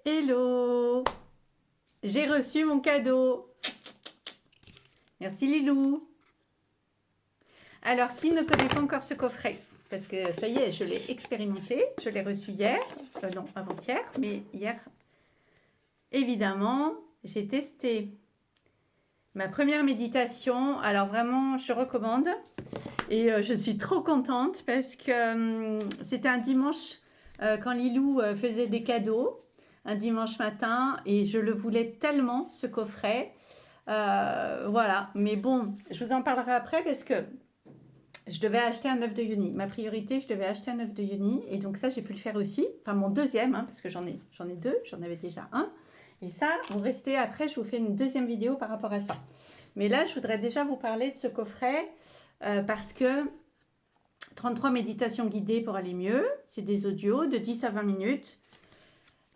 Hello! J'ai reçu mon cadeau. Merci Lilou. Alors, qui ne connaît pas encore ce coffret? Parce que ça y est, je l'ai expérimenté. Je l'ai reçu hier. Non, avant-hier, mais hier, évidemment, j'ai testé. Ma première méditation, alors vraiment, je recommande. Et je suis trop contente parce que c'était un dimanche quand Lilou faisait des cadeaux, un dimanche matin, et je le voulais tellement, ce coffret. Voilà, mais bon, je vous en parlerai après parce que je devais acheter un œuf de Yoni. Ma priorité, je devais acheter un œuf de Yoni, et donc ça, j'ai pu le faire aussi. Enfin, mon deuxième, hein, parce que j'en ai deux, j'en avais déjà un. Et ça, vous restez après, je vous fais une deuxième vidéo par rapport à ça. Mais là, je voudrais déjà vous parler de ce coffret parce que 33 méditations guidées pour aller mieux. C'est des audios de 10 à 20 minutes.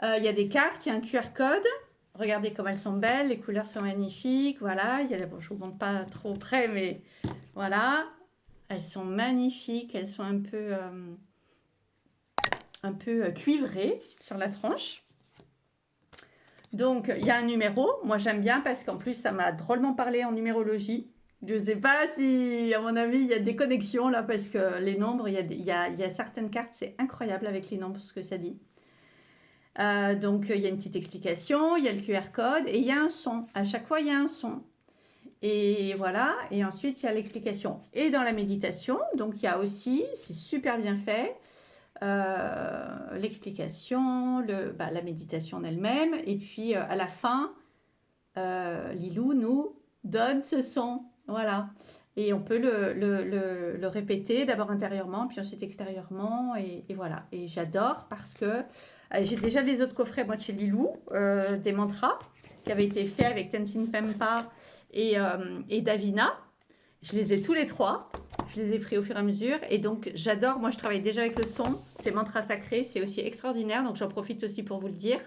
Il y a des cartes, il y a un QR code. Regardez comme elles sont belles, les couleurs sont magnifiques. Voilà, bon, je ne vous montre pas trop près, mais voilà. Elles sont magnifiques, elles sont un peu cuivrées sur la tranche. Donc, il y a un numéro. Moi, j'aime bien parce qu'en plus, ça m'a drôlement parlé en numérologie. Je ne sais pas si, à mon avis, il y a des connexions là, parce que les nombres, il y a certaines cartes, c'est incroyable avec les nombres, ce que ça dit. Donc, il y a une petite explication, il y a le QR code et il y a un son. À chaque fois, il y a un son. Et voilà, et ensuite, il y a l'explication. Et dans la méditation, donc il y a aussi, c'est super bien fait, l'explication, la méditation en elle-même. Et puis, à la fin, Lilou nous donne ce son. Voilà. Et on peut le répéter d'abord intérieurement, puis ensuite extérieurement. Et voilà. Et j'adore parce que j'ai déjà les autres coffrets, moi, de chez Lilou, des mantras qui avaient été faits avec Tenzin Pempa et Davina. Je les ai tous les trois. Je les ai pris au fur et à mesure. Et donc, j'adore. Moi, je travaille déjà avec le son. Ces mantras sacrés, c'est aussi extraordinaire. Donc, j'en profite aussi pour vous le dire.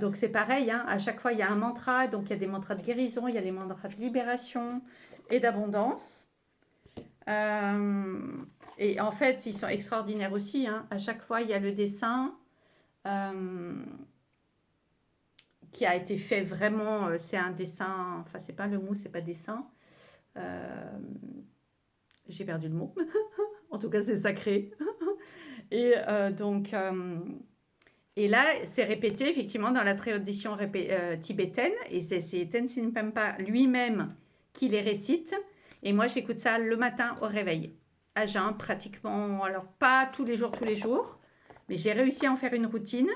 Donc c'est pareil, hein, à chaque fois il y a un mantra, donc il y a des mantras de guérison, il y a les mantras de libération et d'abondance. Et en fait, ils sont extraordinaires aussi, hein. À chaque fois il y a le dessin qui a été fait vraiment, c'est un dessin, enfin c'est pas le mot, c'est pas dessin. J'ai perdu le mot. En tout cas c'est sacré. Et donc... Et là, c'est répété effectivement dans la tradition tibétaine, et c'est Tenzin Pempa lui-même qui les récite. Et moi, j'écoute ça le matin au réveil, à jeun pratiquement. Alors, pas tous les jours, mais j'ai réussi à en faire une routine.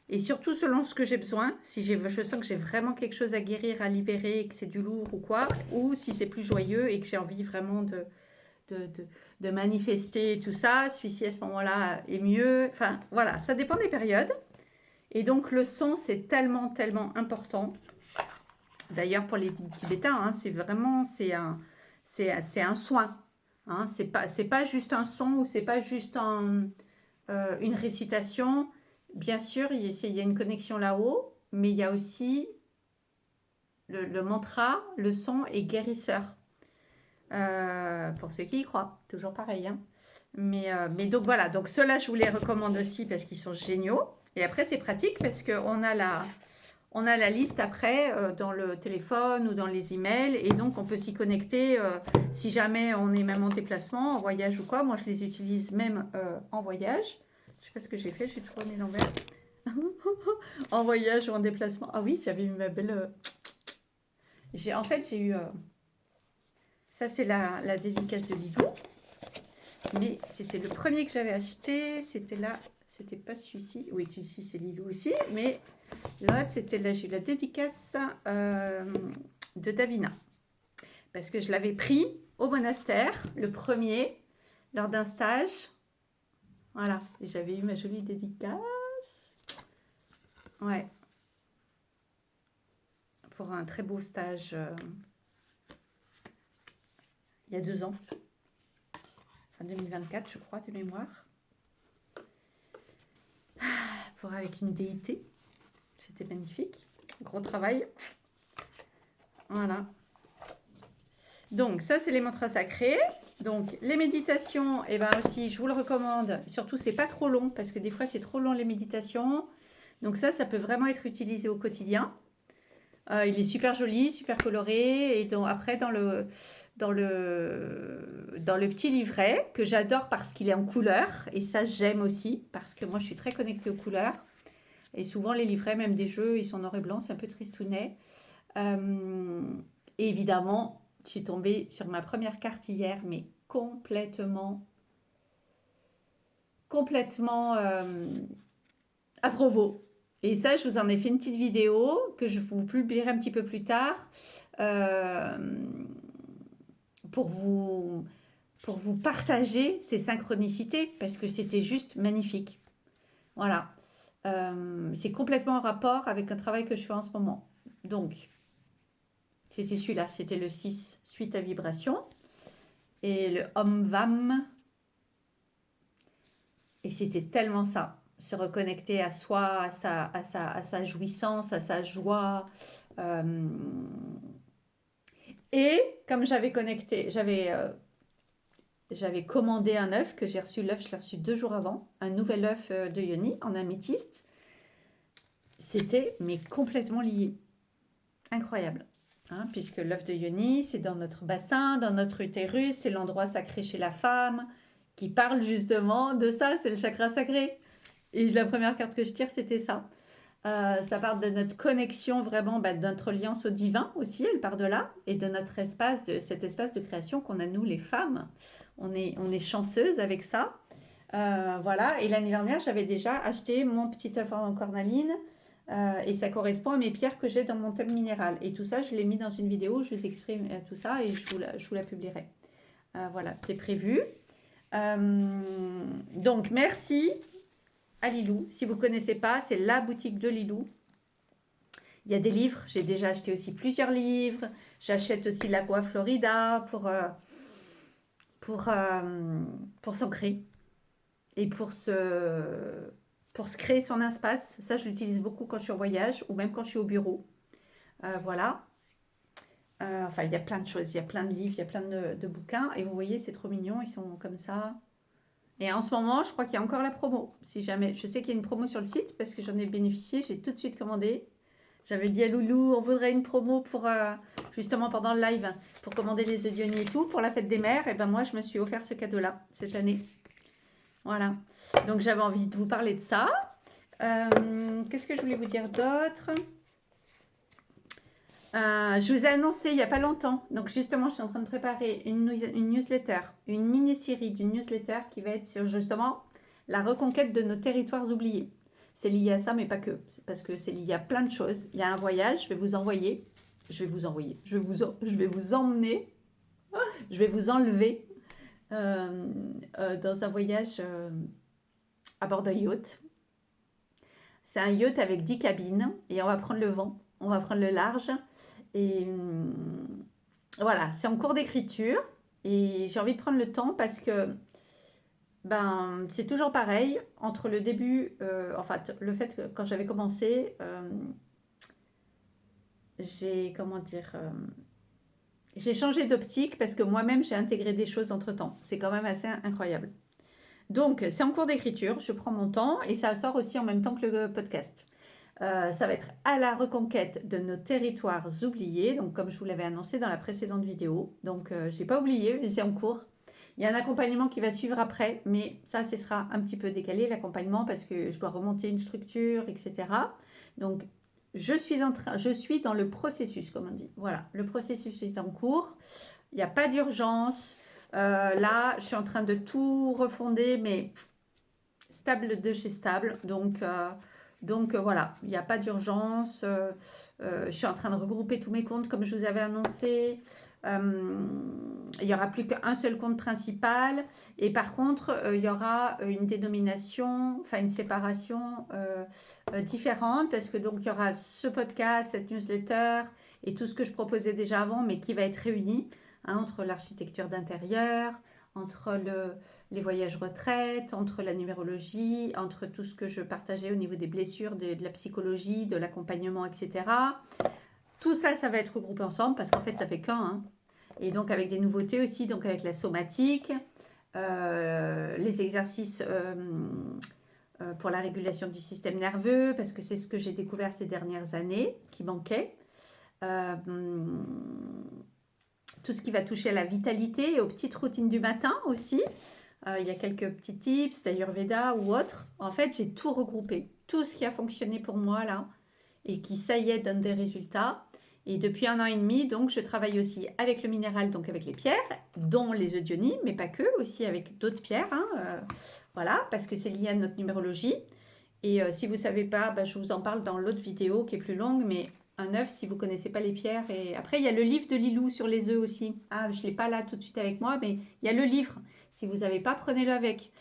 Et surtout selon ce que j'ai besoin, si je sens que j'ai vraiment quelque chose à guérir, à libérer, que c'est du lourd ou quoi, ou si c'est plus joyeux et que j'ai envie vraiment de manifester tout ça, celui-ci à ce moment-là est mieux. Enfin, voilà, ça dépend des périodes. Et donc le son, c'est tellement, tellement important. D'ailleurs, pour les Tibétains, hein, c'est vraiment, c'est un soin. Hein, c'est pas juste un son ou c'est pas juste une récitation. Bien sûr, il y a une connexion là-haut, mais il y a aussi le mantra, le son est guérisseur. Pour ceux qui y croient, toujours pareil. Hein. Mais donc voilà, donc ceux-là, je vous les recommande aussi parce qu'ils sont géniaux. Et après, c'est pratique parce qu'on a la liste après dans le téléphone ou dans les emails. Et donc, on peut s'y connecter si jamais on est même en déplacement, en voyage ou quoi. Moi, je les utilise même en voyage. Je ne sais pas ce que j'ai fait, j'ai tout remis l'envers. En voyage ou en déplacement. Ah oui, j'avais eu ma belle... En fait, j'ai eu... Ça, c'est la dédicace de Lilou. Mais c'était le premier que j'avais acheté. C'était là. C'était pas celui-ci. Oui, celui-ci, c'est Lilou aussi. Mais l'autre, c'était là. J'ai eu la dédicace de Davina. Parce que je l'avais pris au monastère, le premier, lors d'un stage. Voilà. Et j'avais eu ma jolie dédicace. Ouais. Pour un très beau stage il y a 2 ans. Enfin, 2024, je crois, de mémoire. Avec une déité. C'était magnifique. Gros travail. Voilà. Donc, ça, c'est les mantras sacrés. Donc, les méditations, et ben aussi, je vous le recommande. Surtout, c'est pas trop long, parce que des fois, c'est trop long, les méditations. Donc ça peut vraiment être utilisé au quotidien. Il est super joli, super coloré. Et donc, après, dans le petit livret, que j'adore parce qu'il est en couleur, et ça, j'aime aussi, parce que moi, je suis très connectée aux couleurs. Et souvent, les livrets, même des jeux, ils sont noir et blanc, c'est un peu tristounet. Euh, et évidemment, je suis tombée sur ma première carte hier, mais complètement à propos. Et ça, je vous en ai fait une petite vidéo que je vous publierai un petit peu plus tard euh, pour vous, pour vous partager ces synchronicités parce que c'était juste magnifique. Voilà. C'est complètement en rapport avec un travail que je fais en ce moment. Donc, c'était celui-là, c'était le 6, suite à vibration. Et le Om Vam. Et c'était tellement ça. Se reconnecter à soi, à sa jouissance, à sa joie. Euh, et comme j'avais commandé un œuf, que j'ai reçu l'œuf, je l'ai reçu 2 jours avant, un nouvel œuf de Yoni en améthyste. C'était mais complètement lié. Incroyable. Hein, puisque l'œuf de Yoni, c'est dans notre bassin, dans notre utérus, c'est l'endroit sacré chez la femme, qui parle justement de ça, c'est le chakra sacré. Et la première carte que je tire, c'était ça. Ça parle de notre connexion vraiment, de notre alliance au divin aussi, elle part de là, et de notre espace, de cet espace de création qu'on a nous les femmes. On est chanceuse avec ça. Voilà, et l'année dernière, j'avais déjà acheté mon petit œuf en cornaline, et ça correspond à mes pierres que j'ai dans mon thème minéral. Et tout ça, je l'ai mis dans une vidéo où je vous exprime tout ça et je vous la publierai. Voilà, c'est prévu. Donc, merci à Lilou. Si vous ne connaissez pas, c'est la boutique de Lilou. Il y a des livres. J'ai déjà acheté aussi plusieurs livres. J'achète aussi l'Aqua Florida pour s'ancrer et pour se créer son espace. Ça, je l'utilise beaucoup quand je suis en voyage ou même quand je suis au bureau. Voilà. Enfin, il y a plein de choses. Il y a plein de livres, il y a plein de bouquins. Et vous voyez, c'est trop mignon. Ils sont comme ça. Et en ce moment, je crois qu'il y a encore la promo. Si jamais, je sais qu'il y a une promo sur le site parce que j'en ai bénéficié. J'ai tout de suite commandé. J'avais dit à Loulou, on voudrait une promo pour justement pendant le live pour commander les œufs d'Yoni et tout pour la fête des mères. Et ben moi, je me suis offert ce cadeau-là cette année. Voilà. Donc j'avais envie de vous parler de ça. Qu'est-ce que je voulais vous dire d'autre? Je vous ai annoncé il n'y a pas longtemps, donc justement je suis en train de préparer une newsletter, une mini-série d'une newsletter qui va être sur justement la reconquête de nos territoires oubliés. C'est lié à ça, mais pas que, c'est parce que c'est lié à plein de choses. Il y a un voyage, je vais vous emmener, je vais vous enlever dans un voyage à bord d'un yacht. C'est un yacht avec 10 cabines et on va prendre le vent, on va prendre le large. Et voilà, c'est en cours d'écriture et j'ai envie de prendre le temps parce que c'est toujours pareil entre le début, enfin le fait que quand j'avais commencé, j'ai changé d'optique parce que moi-même j'ai intégré des choses entre temps. C'est quand même assez incroyable. Donc c'est en cours d'écriture, je prends mon temps et ça sort aussi en même temps que le podcast. Ça va être à la reconquête de nos territoires oubliés, donc comme je vous l'avais annoncé dans la précédente vidéo. Donc je n'ai pas oublié, mais c'est en cours. Il y a un accompagnement qui va suivre après, mais ça, ce sera un petit peu décalé, l'accompagnement, parce que je dois remonter une structure, etc. Donc je suis dans le processus, comme on dit. Voilà, le processus est en cours. Il n'y a pas d'urgence. Là, je suis en train de tout refonder, mais stable de chez stable. Donc voilà, il n'y a pas d'urgence. Je suis en train de regrouper tous mes comptes comme je vous avais annoncé. Il n'y aura plus qu'un seul compte principal. Et par contre, il y aura une dénomination, enfin une séparation différente parce que donc il y aura ce podcast, cette newsletter et tout ce que je proposais déjà avant, mais qui va être réuni entre l'architecture d'intérieur, entre les voyages retraites, entre la numérologie, entre tout ce que je partageais au niveau des blessures, de la psychologie, de l'accompagnement, etc. Tout ça, ça va être regroupé ensemble parce qu'en fait, ça fait qu'un. Hein. Et donc, avec des nouveautés aussi, donc avec la somatique, les exercices pour la régulation du système nerveux, parce que c'est ce que j'ai découvert ces dernières années, qui manquait. Tout ce qui va toucher à la vitalité et aux petites routines du matin aussi. Il y a quelques petits tips d'Ayurveda ou autres. En fait, j'ai tout regroupé. Tout ce qui a fonctionné pour moi là et qui, ça y est, donne des résultats. Et depuis 1 an et demi, donc, je travaille aussi avec le minéral, donc avec les pierres, dont les eudionie, mais pas que, aussi avec d'autres pierres. Voilà, parce que c'est lié à notre numérologie. Et si vous ne savez pas, je vous en parle dans l'autre vidéo qui est plus longue, mais un œuf, si vous ne connaissez pas les pierres. Et après, il y a le livre de Lilou sur les œufs aussi. Ah, je ne l'ai pas là tout de suite avec moi, mais il y a le livre. Si vous n'avez pas, prenez-le avec.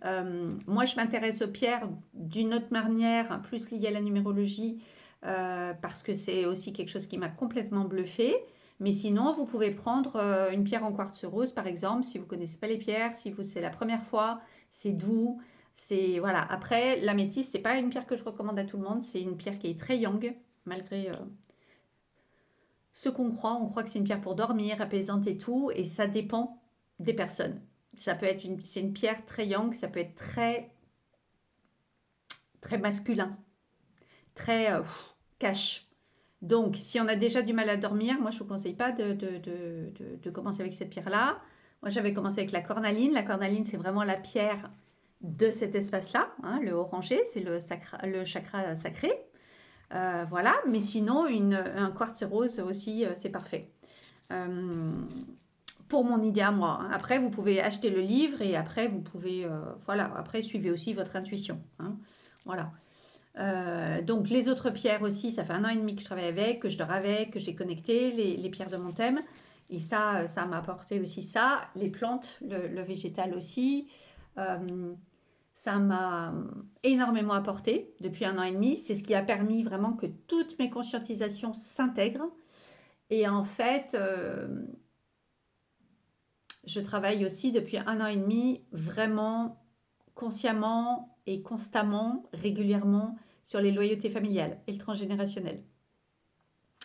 Moi, je m'intéresse aux pierres d'une autre manière, plus liée à la numérologie, parce que c'est aussi quelque chose qui m'a complètement bluffée. Mais sinon, vous pouvez prendre une pierre en quartz rose, par exemple, si vous ne connaissez pas les pierres, si c'est la première fois, c'est doux. C'est voilà. Après, l'améthyste, c'est pas une pierre que je recommande à tout le monde. C'est une pierre qui est très yang, malgré ce qu'on croit. On croit que c'est une pierre pour dormir, apaisante et tout, et ça dépend des personnes. Ça peut être c'est une pierre très yang, ça peut être très très masculin, très cash. Donc, si on a déjà du mal à dormir, moi je vous conseille pas de commencer avec cette pierre-là. Moi, j'avais commencé avec la cornaline. La cornaline, c'est vraiment la pierre de cet espace-là, hein, le orangé, c'est le chakra sacré. Voilà, mais sinon, un quartz rose aussi, c'est parfait. Pour mon idée à moi. Hein. Après, vous pouvez acheter le livre et après, vous pouvez, voilà, après, suivez aussi votre intuition. Hein. Voilà. Donc, les autres pierres aussi, ça fait 1 an et demi que je travaille avec, que je dors avec, que j'ai connecté les pierres de mon thème. Et ça m'a apporté aussi ça. Les plantes, le végétal aussi. Ça m'a énormément apporté depuis 1 an et demi. C'est ce qui a permis vraiment que toutes mes conscientisations s'intègrent. Et en fait, je travaille aussi depuis 1 an et demi vraiment consciemment et constamment, régulièrement sur les loyautés familiales et le transgénérationnel.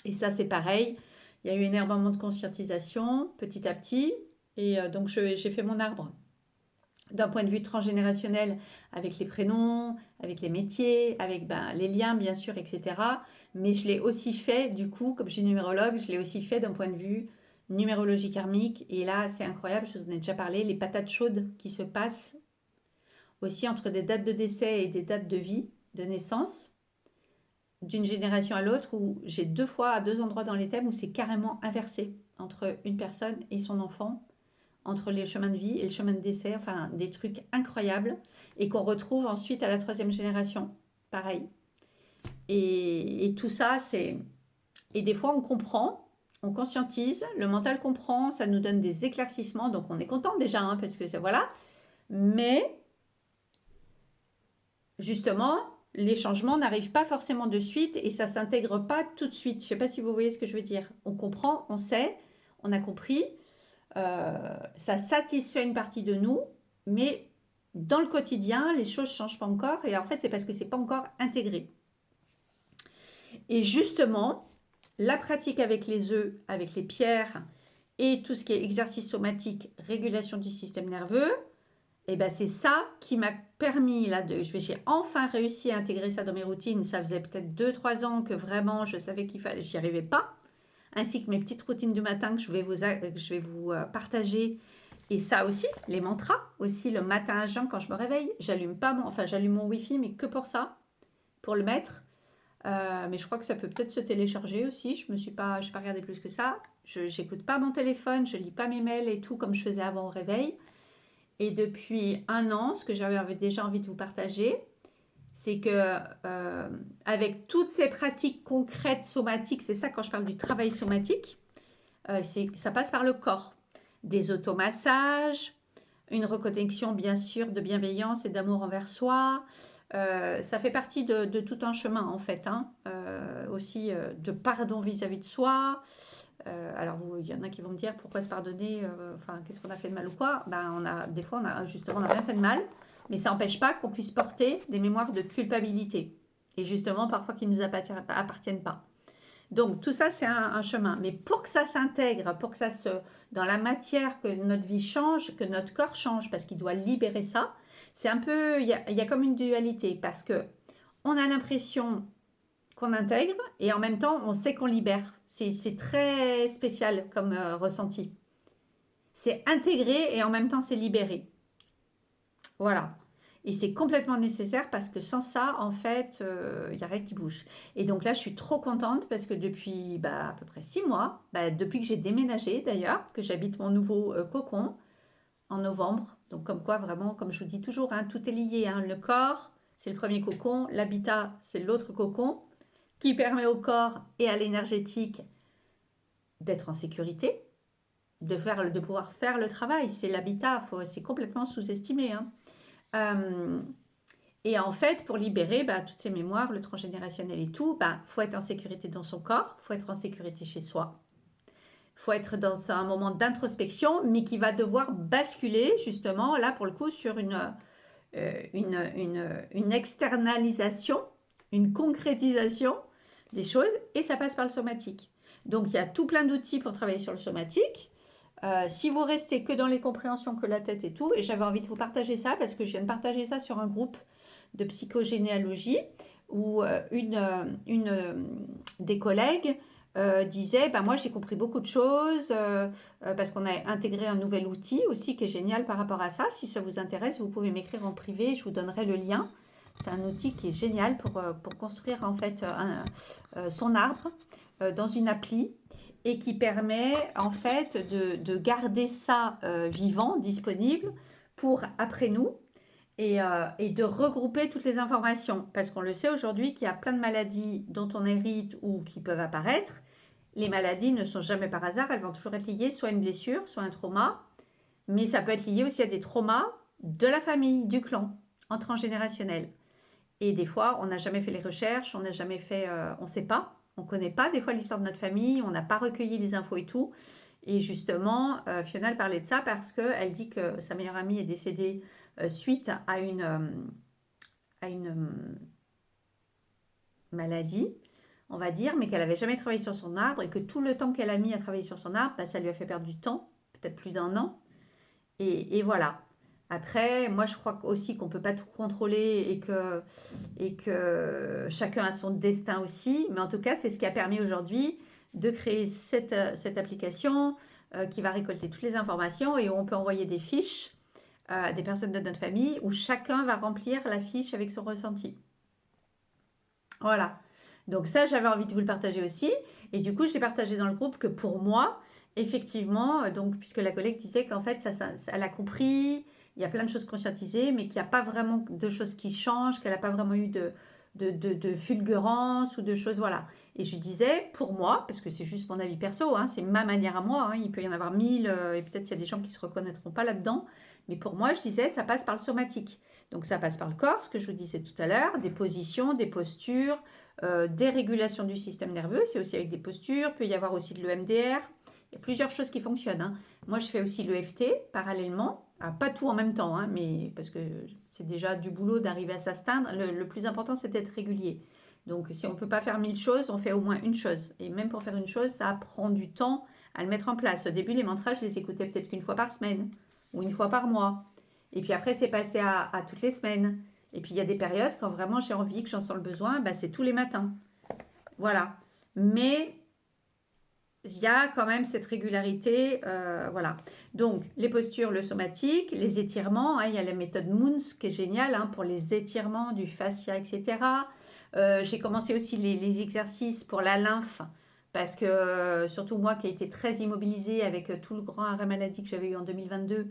Et ça, c'est pareil. Il y a eu énormément de conscientisation petit à petit. Et donc, j'ai fait mon arbre d'un point de vue transgénérationnel avec les prénoms, avec les métiers, avec les liens bien sûr, etc. Mais je l'ai aussi fait, du coup, comme je suis numérologue, je l'ai aussi fait d'un point de vue numérologie karmique. Et là, c'est incroyable, je vous en ai déjà parlé, les patates chaudes qui se passent aussi entre des dates de décès et des dates de vie, de naissance, d'une génération à l'autre, où j'ai 2 fois à 2 endroits dans les thèmes où c'est carrément inversé entre une personne et son enfant, entre les chemins de vie et le chemin de décès, enfin des trucs incroyables, et qu'on retrouve ensuite à la 3e génération, pareil. Et tout ça, c'est... Et des fois, on comprend, on conscientise, le mental comprend, ça nous donne des éclaircissements, donc on est content déjà, hein, parce que voilà. Mais, justement, les changements n'arrivent pas forcément de suite et ça ne s'intègre pas tout de suite. Je ne sais pas si vous voyez ce que je veux dire. On comprend, on sait, on a compris, ça satisfait une partie de nous, mais dans le quotidien, les choses ne changent pas encore et en fait, c'est parce que ce n'est pas encore intégré. Et justement, la pratique avec les œufs, avec les pierres et tout ce qui est exercice somatique, régulation du système nerveux, et c'est ça qui m'a permis, là, j'ai enfin réussi à intégrer ça dans mes routines. Ça faisait peut-être 2-3 ans que vraiment je savais qu'il fallait, j'y arrivais pas. Ainsi que mes petites routines du matin que je vais vous partager. Et ça aussi, les mantras, aussi le matin à jeun quand je me réveille. J'allume mon Wi-Fi, mais que pour ça, pour le mettre. Mais je crois que ça peut peut-être se télécharger aussi. Je n'ai pas regardé plus que ça. Je n'écoute pas mon téléphone, je lis pas mes mails et tout comme je faisais avant au réveil. Et depuis 1 an, ce que j'avais déjà envie de vous partager, c'est que avec toutes ces pratiques concrètes somatiques, c'est ça quand je parle du travail somatique, ça passe par le corps. Des automassages, une reconnexion bien sûr de bienveillance et d'amour envers soi. Ça fait partie de tout un chemin en fait, hein. Aussi de pardon vis-à-vis de soi. Alors, il y en a qui vont me dire pourquoi se pardonner, qu'est-ce qu'on a fait de mal ou quoi. Des fois, on n'a rien fait de mal, mais ça n'empêche pas qu'on puisse porter des mémoires de culpabilité. Et justement, parfois, qui ne nous appartiennent pas. Donc, tout ça, c'est un chemin. Mais pour que ça s'intègre, pour que dans la matière, que notre vie change, que notre corps change, parce qu'il doit libérer ça, C'est un peu, il y a comme une dualité parce que on a l'impression qu'on intègre et en même temps, on sait qu'on libère. C'est très spécial comme ressenti. C'est intégrer et en même temps, c'est libérer. Voilà. Et c'est complètement nécessaire parce que sans ça, en fait, il n'y a rien qui bouge. Et donc là, je suis trop contente parce que depuis à peu près 6 mois, depuis que j'ai déménagé d'ailleurs, que j'habite mon nouveau cocon en novembre, donc comme quoi vraiment, comme je vous dis toujours, hein, tout est lié. Hein. Le corps, c'est le premier cocon, l'habitat, c'est l'autre cocon, qui permet au corps et à l'énergétique d'être en sécurité, de pouvoir faire le travail. C'est l'habitat, c'est complètement sous-estimé. Hein. Euh, et en fait, pour libérer toutes ces mémoires, le transgénérationnel et tout, faut être en sécurité dans son corps, faut être en sécurité chez soi. Faut être dans un moment d'introspection, mais qui va devoir basculer justement, là pour le coup, sur une externalisation, une concrétisation des choses, et ça passe par le somatique. Donc il y a tout plein d'outils pour travailler sur le somatique. Si vous restez que dans les compréhensions, que la tête et tout, et j'avais envie de vous partager ça parce que je viens de partager ça sur un groupe de psychogénéalogie où des collègues disait moi j'ai compris beaucoup de choses parce qu'on a intégré un nouvel outil aussi qui est génial par rapport à ça. Si ça vous intéresse, vous pouvez m'écrire en privé, je vous donnerai le lien. C'est un outil qui est génial pour construire en fait son arbre dans une appli et qui permet en fait de garder ça vivant, disponible pour après nous et de regrouper toutes les informations. Parce qu'on le sait aujourd'hui qu'il y a plein de maladies dont on hérite ou qui peuvent apparaître. Les maladies ne sont jamais par hasard, elles vont toujours être liées soit à une blessure, soit à un trauma, mais ça peut être lié aussi à des traumas de la famille, du clan, en transgénérationnel. Et des fois, on n'a jamais fait les recherches, on n'a jamais fait, on ne sait pas, on ne connaît pas des fois l'histoire de notre famille, on n'a pas recueilli les infos et tout. Et justement, Fiona elle parlait de ça parce qu'elle dit que sa meilleure amie est décédée suite à une maladie, on va dire, mais qu'elle n'avait jamais travaillé sur son arbre et que tout le temps qu'elle a mis à travailler sur son arbre, ça lui a fait perdre du temps, peut-être plus d'1 an. Et voilà. Après, moi, je crois aussi qu'on ne peut pas tout contrôler et que chacun a son destin aussi. Mais en tout cas, c'est ce qui a permis aujourd'hui de créer cette application qui va récolter toutes les informations et où on peut envoyer des fiches à des personnes de notre famille où chacun va remplir la fiche avec son ressenti. Voilà. Donc ça, j'avais envie de vous le partager aussi. Et du coup, j'ai partagé dans le groupe que pour moi, effectivement, donc puisque la collègue disait qu'en fait, elle a compris, il y a plein de choses conscientisées, mais qu'il n'y a pas vraiment de choses qui changent, qu'elle n'a pas vraiment eu de fulgurance ou de choses, voilà. Et je disais, pour moi, parce que c'est juste mon avis perso, hein, c'est ma manière à moi, hein, il peut y en avoir 1000, et peut-être qu'il y a des gens qui ne se reconnaîtront pas là-dedans, mais pour moi, je disais, ça passe par le somatique. Donc ça passe par le corps, ce que je vous disais tout à l'heure, des positions, des postures, des régulations du système nerveux, c'est aussi avec des postures, il peut y avoir aussi de l'EMDR, il y a plusieurs choses qui fonctionnent. Hein. Moi, je fais aussi l'EFT parallèlement, pas tout en même temps, hein, mais parce que c'est déjà du boulot d'arriver à s'astreindre. Le plus important, c'est d'être régulier. Donc, si on ne peut pas faire 1000 choses, on fait au moins une chose. Et même pour faire une chose, ça prend du temps à le mettre en place. Au début, les mantras, je les écoutais peut-être qu'une fois par semaine ou une fois par mois. Et puis après, c'est passé à toutes les semaines. Et puis, il y a des périodes quand vraiment j'ai envie, que j'en sens le besoin, c'est tous les matins. Voilà. Mais il y a quand même cette régularité, voilà. Donc, les postures, le somatique, les étirements, hein, il y a la méthode Moons qui est géniale hein, pour les étirements du fascia, etc. J'ai commencé aussi les exercices pour la lymphe, parce que surtout moi qui ai été très immobilisée avec tout le grand arrêt maladie que j'avais eu en 2022,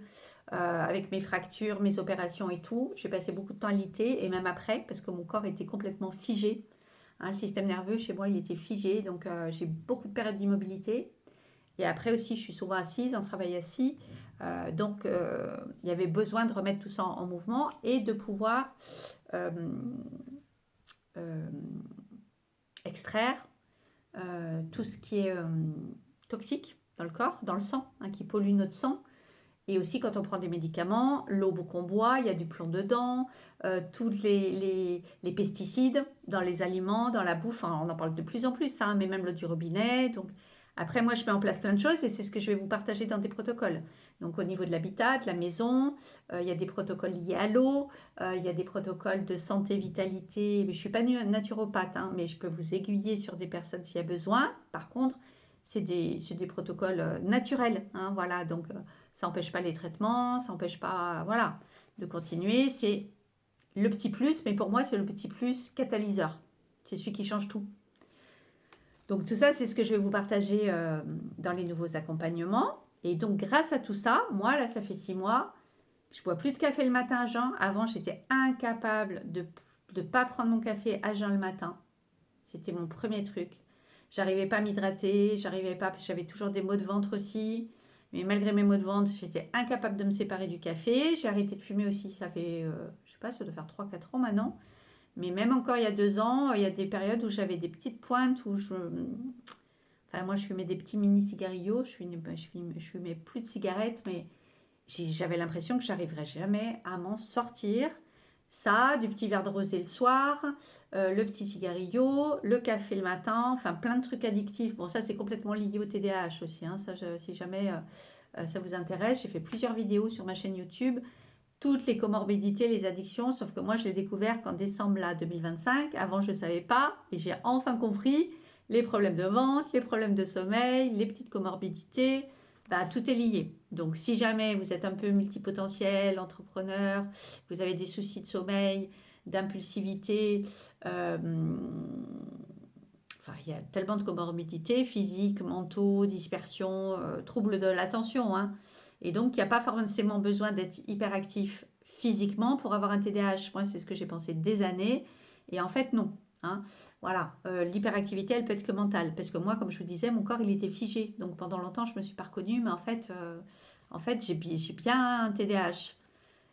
avec mes fractures, mes opérations et tout, j'ai passé beaucoup de temps à l'IT et même après, parce que mon corps était complètement figé. Hein, le système nerveux, chez moi, il était figé, donc j'ai beaucoup de périodes d'immobilité. Et après aussi, je suis souvent assise, en travail assis. Donc, il y avait besoin de remettre tout ça en mouvement et de pouvoir euh, euh, extraire tout ce qui est toxique dans le corps, dans le sang, hein, qui pollue notre sang. Et aussi, quand on prend des médicaments, l'eau qu'on boit, il y a du plomb dedans, tous les pesticides dans les aliments, dans la bouffe, on en parle de plus en plus, hein, mais même l'eau du robinet. Donc, après, moi, je mets en place plein de choses et c'est ce que je vais vous partager dans des protocoles. Donc au niveau de l'habitat, de la maison, il y a des protocoles liés à l'eau, il y a des protocoles de santé, vitalité. Je ne suis pas naturopathe, hein, mais je peux vous aiguiller sur des personnes s'il y a besoin. Par contre, c'est des protocoles naturels, hein, voilà. Donc ça n'empêche pas les traitements, ça n'empêche pas, voilà, de continuer. C'est le petit plus, mais pour moi, c'est le petit plus catalyseur. C'est celui qui change tout. Donc tout ça, c'est ce que je vais vous partager dans les nouveaux accompagnements. Et donc grâce à tout ça, moi là, ça fait 6 mois, je bois plus de café le matin à jeun. Avant, j'étais incapable de ne pas prendre mon café à jeun le matin. C'était mon premier truc. J'arrivais pas à m'hydrater, j'avais toujours des maux de ventre aussi. Mais malgré mes maux de ventre, j'étais incapable de me séparer du café. J'ai arrêté de fumer aussi, ça fait, je sais pas, ça doit faire 3-4 ans maintenant. Mais même encore il y a 2 ans, il y a des périodes où j'avais des petites pointes où enfin, moi, je fumais des petits mini cigarillos. Je fumais plus de cigarettes, mais j'avais l'impression que j'arriverais jamais à m'en sortir. Ça, du petit verre de rosé le soir, le petit cigarillo, le café le matin, enfin plein de trucs addictifs. Bon, ça, c'est complètement lié au TDAH aussi, hein. Ça, si jamais ça vous intéresse, j'ai fait plusieurs vidéos sur ma chaîne YouTube. Toutes les comorbidités, les addictions, sauf que moi, je l'ai découvert qu'en décembre là, 2025. Avant, je ne savais pas et j'ai enfin compris les problèmes de ventre, les problèmes de sommeil, les petites comorbidités. Bah, tout est lié. Donc, si jamais vous êtes un peu multipotentiel, entrepreneur, vous avez des soucis de sommeil, d'impulsivité, enfin, il y a tellement de comorbidités physiques, mentaux, dispersion, troubles de l'attention, hein. Et donc, il n'y a pas forcément besoin d'être hyperactif physiquement pour avoir un TDAH. Moi, c'est ce que j'ai pensé des années. Et en fait, non, hein. Voilà, l'hyperactivité, elle peut être que mentale. Parce que moi, comme je vous disais, mon corps, il était figé. Donc, pendant longtemps, je ne me suis pas reconnue. Mais en fait j'ai bien un TDAH.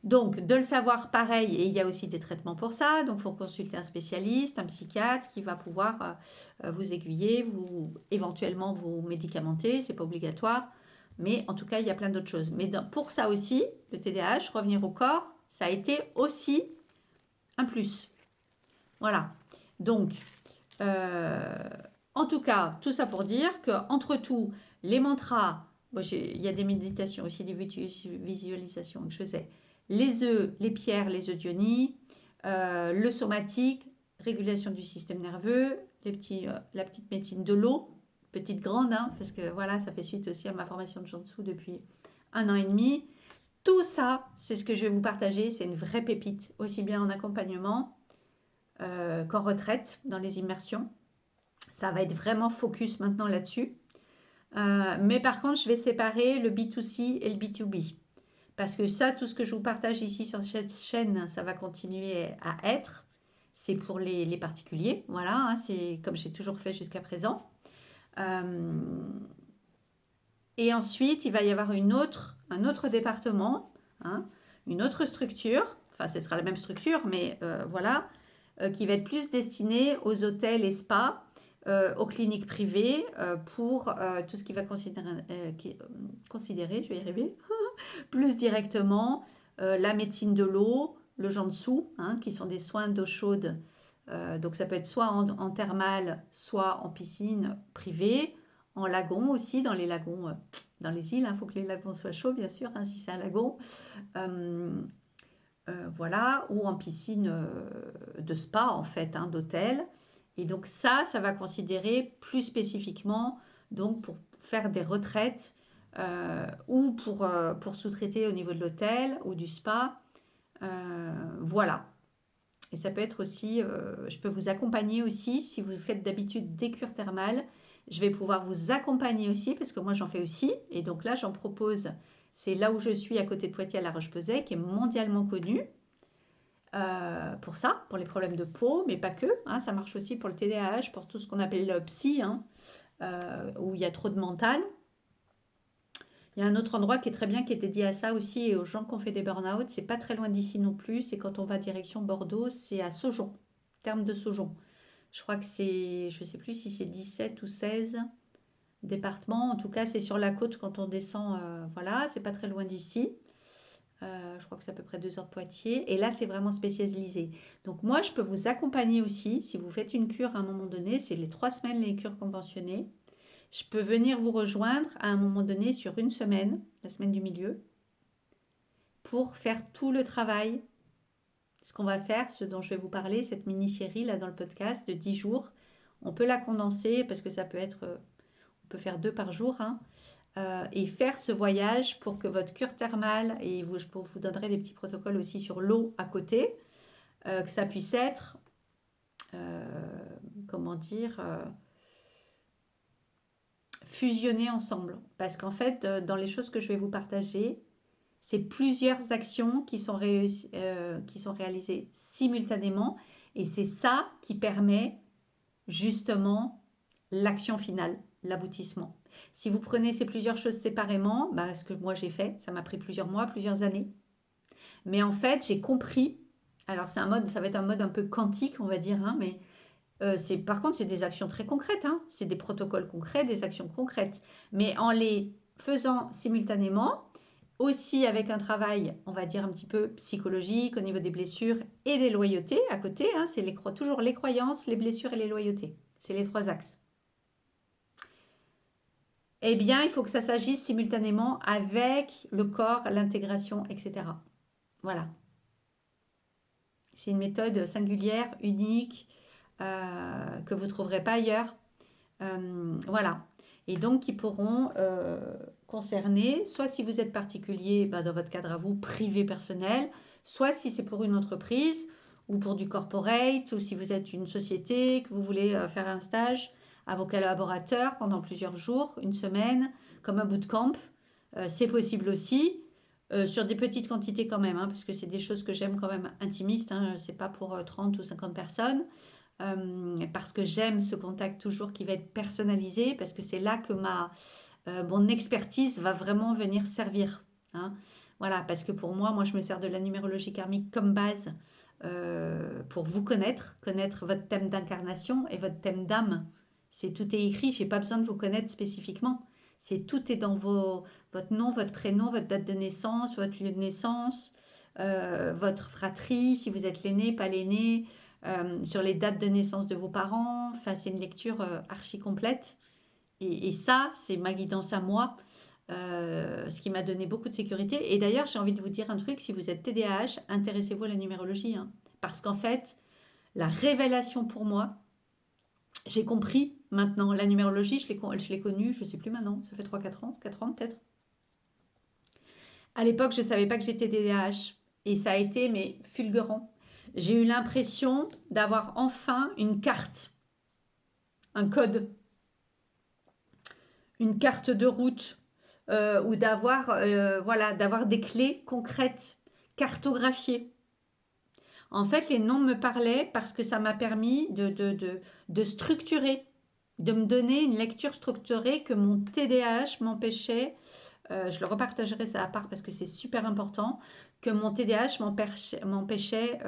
Donc, de le savoir pareil, et il y a aussi des traitements pour ça. Donc, il faut consulter un spécialiste, un psychiatre qui va pouvoir vous aiguiller, éventuellement vous médicamenter, c'est pas obligatoire. Mais en tout cas, il y a plein d'autres choses. Mais pour ça aussi, le TDAH, revenir au corps, ça a été aussi un plus. Voilà. Donc, en tout cas, tout ça pour dire qu'entre tout, les mantras, il y a des méditations aussi, des visualisations que je faisais. Les œufs, les pierres, les œufs d'Ioni, le somatique, régulation du système nerveux, la petite médecine de l'eau, petite grande, hein, parce que voilà, ça fait suite aussi à ma formation de Jiangsu depuis 1 an et demi. Tout ça, c'est ce que je vais vous partager, c'est une vraie pépite, aussi bien en accompagnement qu'en retraite, dans les immersions. Ça va être vraiment focus maintenant là-dessus. Mais par contre, je vais séparer le B2C et le B2B. Parce que ça, tout ce que je vous partage ici sur cette chaîne, ça va continuer à être. C'est pour les particuliers, voilà, hein, c'est comme j'ai toujours fait jusqu'à présent. Et ensuite, il va y avoir un autre département, hein, une autre structure, enfin ce sera la même structure, mais voilà, qui va être plus destiné aux hôtels et spas, aux cliniques privées, pour tout ce qui va considérer, je vais y arriver, plus directement la médecine de l'eau, le Jiangsu, hein, qui sont des soins d'eau chaude. Donc ça peut être soit en thermale, soit en piscine privée, en lagon aussi, dans les lagons, dans les îles. Il faut que les lagons soient chauds, bien sûr, hein, si c'est un lagon. Voilà, ou en piscine de spa, en fait, hein, d'hôtel. Et donc ça va considérer plus spécifiquement donc pour faire des retraites ou pour sous-traiter au niveau de l'hôtel ou du spa. Voilà. Et ça peut être aussi, je peux vous accompagner aussi si vous faites d'habitude des cures thermales. Je vais pouvoir vous accompagner aussi parce que moi j'en fais aussi. Et donc là j'en propose, c'est là où je suis à côté de Poitiers à La Roche-Posay qui est mondialement connu pour ça, pour les problèmes de peau, mais pas que, hein, ça marche aussi pour le TDAH, pour tout ce qu'on appelle le psy, hein, où il y a trop de mental. Il y a un autre endroit qui est très bien, qui est dédié à ça aussi, et aux gens qui ont fait des burn-out. C'est pas très loin d'ici non plus. C'est quand on va direction Bordeaux, c'est à Saujon, terme de Saujon. Je crois que c'est, je sais plus si c'est 17 ou 16 départements. En tout cas, c'est sur la côte quand on descend. Voilà, c'est pas très loin d'ici. Je crois que c'est à peu près 2 heures de Poitiers. Et là, c'est vraiment spécialisé. Donc moi, je peux vous accompagner aussi. Si vous faites une cure à un moment donné, c'est les 3 semaines, les cures conventionnées. je peux venir vous rejoindre à un moment donné sur une semaine, la semaine du milieu, pour faire tout le travail. Ce qu'on va faire, ce dont je vais vous parler, cette mini-série là dans le podcast de 10 jours, on peut la condenser parce que ça peut être, on peut faire 2 par jour, hein, et faire ce voyage pour que votre cure thermale, et je vous donnerai des petits protocoles aussi sur l'eau à côté, que ça puisse être, comment dire, fusionner ensemble. Parce qu'en fait, dans les choses que je vais vous partager, c'est plusieurs actions qui sont réalisées simultanément et c'est ça qui permet justement l'action finale, l'aboutissement. Si vous prenez ces plusieurs choses séparément, bah, ce que moi j'ai fait, ça m'a pris plusieurs mois, plusieurs années. Mais en fait, j'ai compris, alors c'est un mode, ça va être un mode un peu quantique, on va dire, hein, mais par contre, c'est des actions très concrètes, hein, c'est des protocoles concrets, des actions concrètes. Mais en les faisant simultanément, aussi avec un travail, on va dire un petit peu psychologique au niveau des blessures et des loyautés à côté, hein, c'est toujours les croyances, les blessures et les loyautés. C'est les 3 axes. Eh bien, il faut que ça s'agisse simultanément avec le corps, l'intégration, etc. Voilà. C'est une méthode singulière, unique, que vous ne trouverez pas ailleurs. Voilà. Et donc, qui pourront concerner, soit si vous êtes particulier, bah, dans votre cadre à vous, privé, personnel, soit si c'est pour une entreprise ou pour du corporate, ou si vous êtes une société, que vous voulez faire un stage à vos collaborateurs pendant plusieurs jours, une semaine, comme un bootcamp, c'est possible aussi. Sur des petites quantités quand même, hein, parce que c'est des choses que j'aime quand même intimistes, hein, c'est pas pour 30 ou 50 personnes. Parce que j'aime ce contact toujours qui va être personnalisé, parce que c'est là que mon expertise va vraiment venir servir. Hein. Voilà, parce que pour moi, je me sers de la numérologie karmique comme base pour vous connaître votre thème d'incarnation et votre thème d'âme. Tout est écrit, j'ai pas besoin de vous connaître spécifiquement. Tout est dans votre nom, votre prénom, votre date de naissance, votre lieu de naissance, votre fratrie, si vous êtes l'aîné, pas l'aîné, sur les dates de naissance de vos parents. Enfin, c'est une lecture archi complète. Et ça, c'est ma guidance à moi, ce qui m'a donné beaucoup de sécurité. Et d'ailleurs, j'ai envie de vous dire un truc, si vous êtes TDAH, intéressez-vous à la numérologie. Hein. Parce qu'en fait, la révélation pour moi, j'ai compris maintenant, la numérologie, je l'ai connue, je ne sais plus maintenant, ça fait 3-4 ans, 4 ans peut-être. À l'époque, je ne savais pas que j'étais TDAH. Et ça a été, mais fulgurant. J'ai eu l'impression d'avoir enfin une carte, un code, une carte de route, ou d'avoir des clés concrètes, cartographiées. En fait, les noms me parlaient parce que ça m'a permis de structurer, de me donner une lecture structurée que mon TDAH m'empêchait. Je le repartagerai ça à part parce que c'est super important, que mon TDAH m'empêchait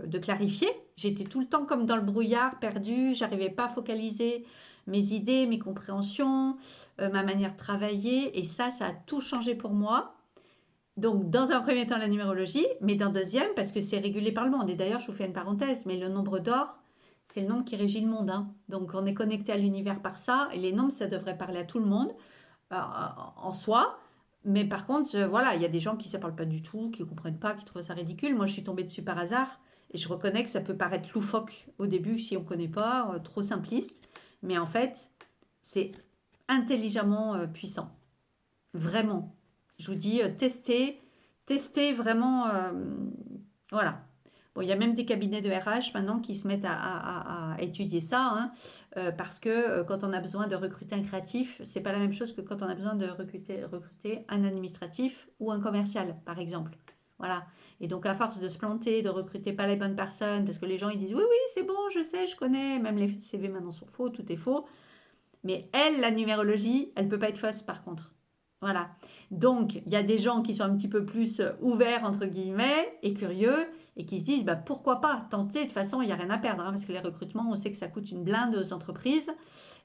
de clarifier. J'étais tout le temps comme dans le brouillard, perdue, j'arrivais pas à focaliser mes idées, mes compréhensions, ma manière de travailler, et ça a tout changé pour moi. Donc, dans un premier temps, la numérologie, mais dans un deuxième, parce que c'est régulé par le monde. Et d'ailleurs, je vous fais une parenthèse, mais le nombre d'or, c'est le nombre qui régit le monde. Hein. Donc, on est connecté à l'univers par ça, et les nombres, ça devrait parler à tout le monde en soi. Mais par contre, voilà, il y a des gens qui ne se parlent pas du tout, qui ne comprennent pas, qui trouvent ça ridicule. Moi, je suis tombée dessus par hasard, et je reconnais que ça peut paraître loufoque au début si on ne connaît pas, trop simpliste. Mais en fait, c'est intelligemment puissant. Vraiment. Je vous dis, testez vraiment. Voilà. Bon, il y a même des cabinets de RH maintenant qui se mettent à étudier ça, hein, parce que quand on a besoin de recruter un créatif, c'est pas la même chose que quand on a besoin de recruter un administratif ou un commercial, par exemple. Voilà. Et donc, à force de se planter, de recruter pas les bonnes personnes, parce que les gens ils disent oui, oui, c'est bon, je sais, je connais, même les CV maintenant sont faux, tout est faux. Mais elle, la numérologie, elle peut pas être fausse par contre. Voilà. Donc, il y a des gens qui sont un petit peu plus ouverts, entre guillemets, et curieux, et qui se disent, bah, pourquoi pas tenter, de toute façon, il n'y a rien à perdre, hein, parce que les recrutements, on sait que ça coûte une blinde aux entreprises,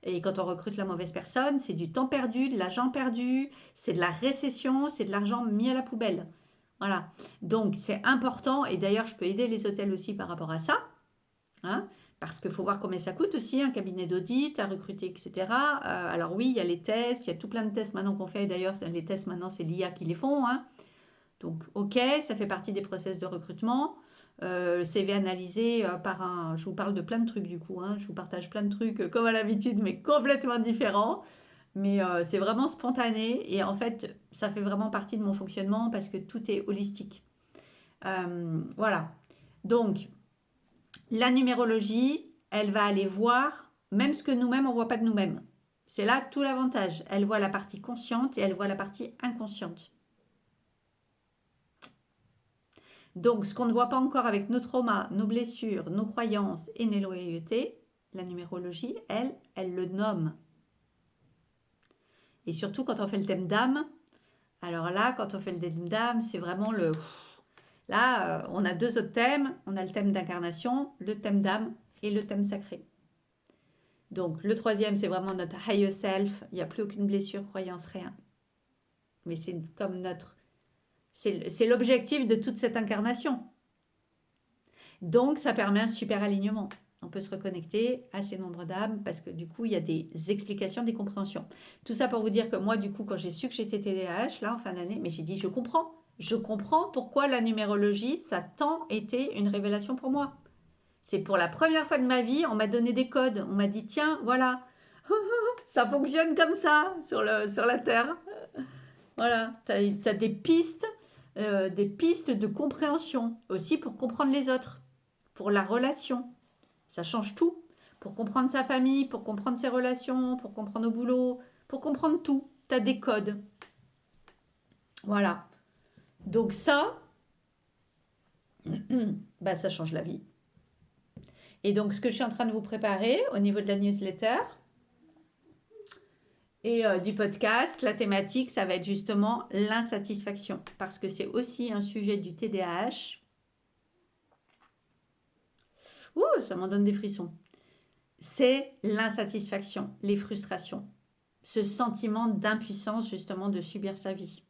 et quand on recrute la mauvaise personne, c'est du temps perdu, de l'argent perdu, c'est de la récession, c'est de l'argent mis à la poubelle. Voilà. Donc, c'est important, et d'ailleurs, je peux aider les hôtels aussi par rapport à ça, hein, Parce qu'il faut voir combien ça coûte aussi, un cabinet d'audit, à recruter, etc. Alors oui, il y a les tests, il y a tout plein de tests maintenant qu'on fait. D'ailleurs, les tests maintenant, c'est l'IA qui les font, hein. Donc, ok, ça fait partie des process de recrutement. Le CV analysé par un... Je vous parle de plein de trucs du coup, hein. Je vous partage plein de trucs comme à l'habitude, mais complètement différents. Mais c'est vraiment spontané et en fait, ça fait vraiment partie de mon fonctionnement parce que tout est holistique. Voilà. Donc, la numérologie, elle va aller voir même ce que nous-mêmes, on ne voit pas de nous-mêmes. C'est là tout l'avantage. Elle voit la partie consciente et elle voit la partie inconsciente. Donc, ce qu'on ne voit pas encore avec nos traumas, nos blessures, nos croyances et nos loyautés, la numérologie, elle le nomme. Et surtout quand on fait le thème d'âme, alors là, quand on fait le thème d'âme, c'est vraiment le... Là, on a deux autres thèmes. On a le thème d'incarnation, le thème d'âme et le thème sacré. Donc, le troisième, c'est vraiment notre higher self. Il n'y a plus aucune blessure, croyance, rien. Mais c'est comme notre... C'est l'objectif de toute cette incarnation. Donc, ça permet un super alignement. On peut se reconnecter à ces nombres d'âmes parce que du coup, il y a des explications, des compréhensions. Tout ça pour vous dire que moi, du coup, quand j'ai su que j'étais TDAH, là, en fin d'année, mais j'ai dit, je comprends. Je comprends pourquoi la numérologie, ça a tant été une révélation pour moi. C'est pour la première fois de ma vie, on m'a donné des codes. On m'a dit, tiens, voilà, ça fonctionne comme ça sur la Terre. Voilà, tu as des pistes de compréhension aussi pour comprendre les autres, pour la relation. Ça change tout. Pour comprendre sa famille, pour comprendre ses relations, pour comprendre au boulot, pour comprendre tout. Tu as des codes. Voilà. Donc ça, bah, ça change la vie. Et donc, ce que je suis en train de vous préparer au niveau de la newsletter et du podcast, la thématique, ça va être justement l'insatisfaction. Parce que c'est aussi un sujet du TDAH. Ouh, ça m'en donne des frissons. C'est l'insatisfaction, les frustrations. Ce sentiment d'impuissance, justement, de subir sa vie.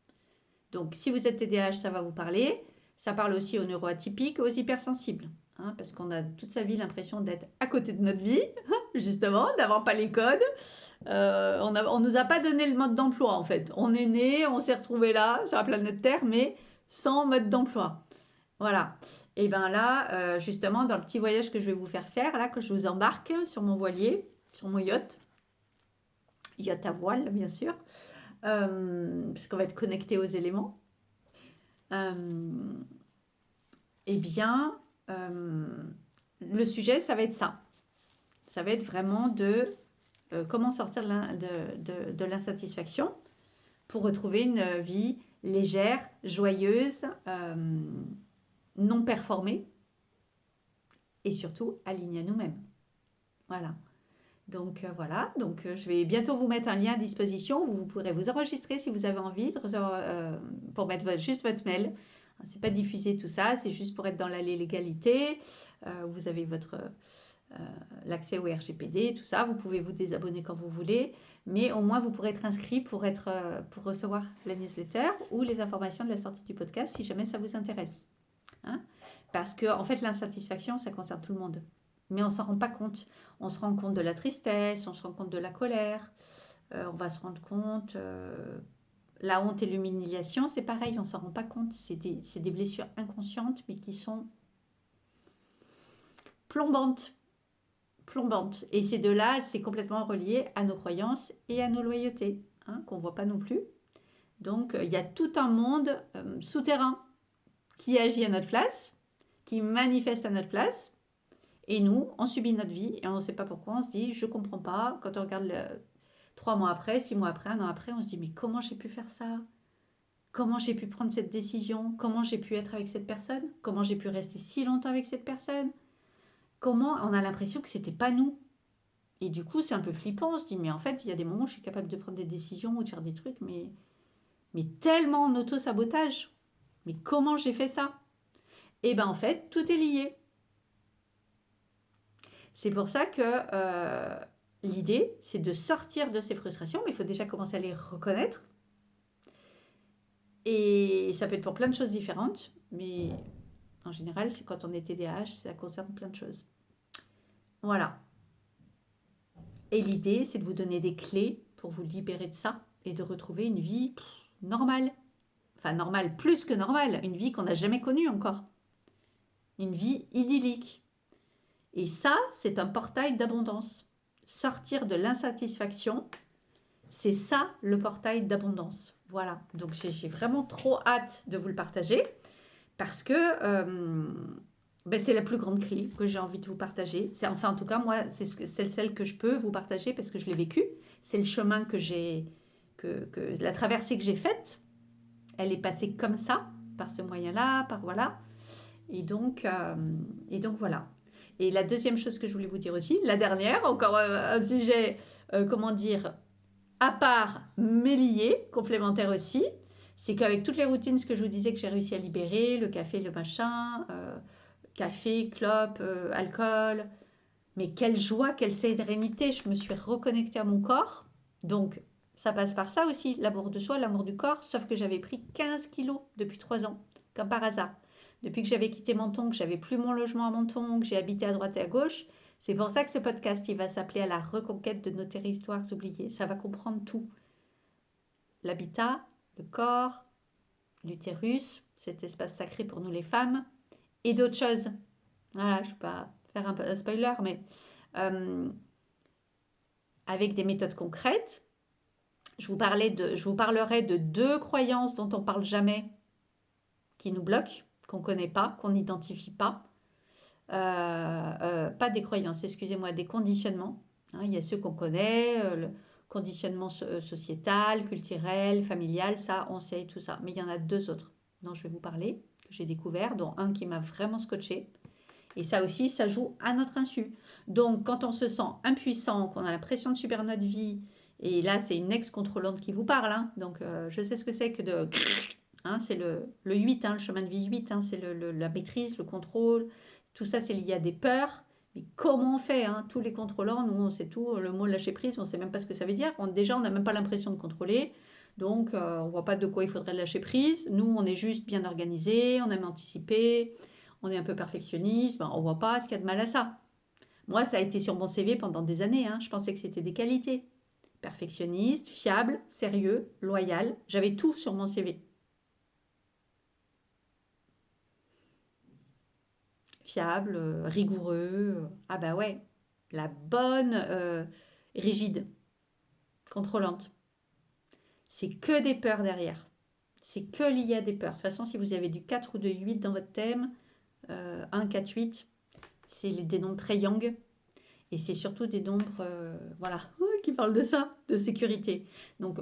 Donc, si vous êtes TDAH, ça va vous parler. Ça parle aussi aux neuroatypiques et aux hypersensibles. Hein, parce qu'on a toute sa vie l'impression d'être à côté de notre vie, justement, d'avoir pas les codes. On ne nous a pas donné le mode d'emploi, en fait. On est né, on s'est retrouvé là, sur la planète Terre, mais sans mode d'emploi. Voilà. Et bien là, justement, dans le petit voyage que je vais vous faire, là, que je vous embarque sur mon voilier, sur mon yacht à voile, bien sûr, puisqu'on va être connecté aux éléments. Eh bien, le sujet, ça va être ça. Ça va être vraiment de comment sortir de l'insatisfaction pour retrouver une vie légère, joyeuse, non performée et surtout alignée à nous-mêmes. Voilà. Donc voilà, donc je vais bientôt vous mettre un lien à disposition où vous pourrez vous enregistrer si vous avez envie pour mettre juste votre mail. C'est pas diffuser tout ça, c'est juste pour être dans la légalité. Vous avez l'accès au RGPD, tout ça. Vous pouvez vous désabonner quand vous voulez, mais au moins vous pourrez être inscrit pour recevoir la newsletter ou les informations de la sortie du podcast si jamais ça vous intéresse. Hein, parce que en fait l'insatisfaction, ça concerne tout le monde. Mais on ne s'en rend pas compte. On se rend compte de la tristesse, on se rend compte de la colère, on va se rendre compte... la honte et l'humiliation, c'est pareil, on ne s'en rend pas compte. C'est des blessures inconscientes, mais qui sont plombantes. Plombantes. Et ces deux-là, c'est complètement relié à nos croyances et à nos loyautés, hein, qu'on ne voit pas non plus. Donc, il y a tout un monde souterrain qui agit à notre place, qui manifeste à notre place. Et nous, on subit notre vie et on ne sait pas pourquoi. On se dit, je ne comprends pas. Quand on regarde 3 mois après, 6 mois après, 1 an après, on se dit, mais comment j'ai pu faire ça? Comment j'ai pu prendre cette décision? Comment j'ai pu être avec cette personne? Comment j'ai pu rester si longtemps avec cette personne? Comment on a l'impression que c'était pas nous? Et du coup, c'est un peu flippant. On se dit, mais en fait, il y a des moments où je suis capable de prendre des décisions ou de faire des trucs, mais tellement en auto-sabotage. Mais comment j'ai fait ça? Et bien, en fait, tout est lié. C'est pour ça que l'idée, c'est de sortir de ces frustrations, mais il faut déjà commencer à les reconnaître. Et ça peut être pour plein de choses différentes, mais en général, c'est quand on est TDAH, ça concerne plein de choses. Voilà. Et l'idée, c'est de vous donner des clés pour vous libérer de ça et de retrouver une vie normale. Enfin, normale, plus que normale. Une vie qu'on n'a jamais connue encore. Une vie idyllique. Et ça, c'est un portail d'abondance. Sortir de l'insatisfaction, c'est ça le portail d'abondance. Voilà. Donc, j'ai vraiment trop hâte de vous le partager parce que c'est la plus grande clé que j'ai envie de vous partager. Enfin, en tout cas, moi, c'est celle que je peux vous partager parce que je l'ai vécue. C'est le chemin que j'ai, la traversée que j'ai faite. Elle est passée comme ça, par ce moyen-là, par voilà. Et donc voilà. Et la deuxième chose que je voulais vous dire aussi, la dernière, encore un sujet, comment dire, à part, mais lié, complémentaire aussi, c'est qu'avec toutes les routines, ce que je vous disais que j'ai réussi à libérer, le café, le machin, café, clope, alcool, mais quelle joie, quelle sérénité, je me suis reconnectée à mon corps. Donc, ça passe par ça aussi, l'amour de soi, l'amour du corps, sauf que j'avais pris 15 kilos depuis 3 ans, comme par hasard. Depuis que j'avais quitté Menton, que j'avais plus mon logement à Menton, que j'ai habité à droite et à gauche, c'est pour ça que ce podcast, il va s'appeler « À la reconquête de nos territoires oubliés ». Ça va comprendre tout. L'habitat, le corps, l'utérus, cet espace sacré pour nous les femmes, et d'autres choses. Voilà, je ne vais pas faire un spoiler, mais avec des méthodes concrètes. Je vous parlerai de 2 croyances dont on ne parle jamais, qui nous bloquent, qu'on ne connaît pas, qu'on n'identifie pas. Pas des croyances, excusez-moi, des conditionnements. Hein, il y a ceux qu'on connaît, le conditionnement sociétal, culturel, familial, ça, on sait tout ça. Mais il y en a 2 autres dont je vais vous parler, que j'ai découvert, dont un qui m'a vraiment scotché. Et ça aussi, ça joue à notre insu. Donc, quand on se sent impuissant, qu'on a la pression de subir notre vie, et là, c'est une ex-contrôlante qui vous parle, hein, donc je sais ce que c'est que de... Hein, c'est le 8, hein, le chemin de vie 8, hein, c'est la maîtrise, le contrôle, tout ça, c'est lié à des peurs. Mais comment on fait, hein, tous les contrôlants, nous, on sait tout, le mot lâcher prise, on ne sait même pas ce que ça veut dire. Déjà, on n'a même pas l'impression de contrôler. Donc, on ne voit pas de quoi il faudrait lâcher prise. Nous, on est juste bien organisé, on aime anticiper, on est un peu perfectionniste, on ne voit pas ce qu'il y a de mal à ça. Moi, ça a été sur mon CV pendant des années. Hein. Je pensais que c'était des qualités. Perfectionniste, fiable, sérieux, loyal. J'avais tout sur mon CV. Fiable, rigoureux. Ah bah ouais, la bonne rigide, contrôlante. C'est que des peurs derrière. C'est que lié à des peurs. De toute façon, si vous avez du 4 ou de 8 dans votre thème, 1, 4, 8, c'est des nombres très yang. Et c'est surtout des nombres voilà, qui parlent de ça, de sécurité. Donc,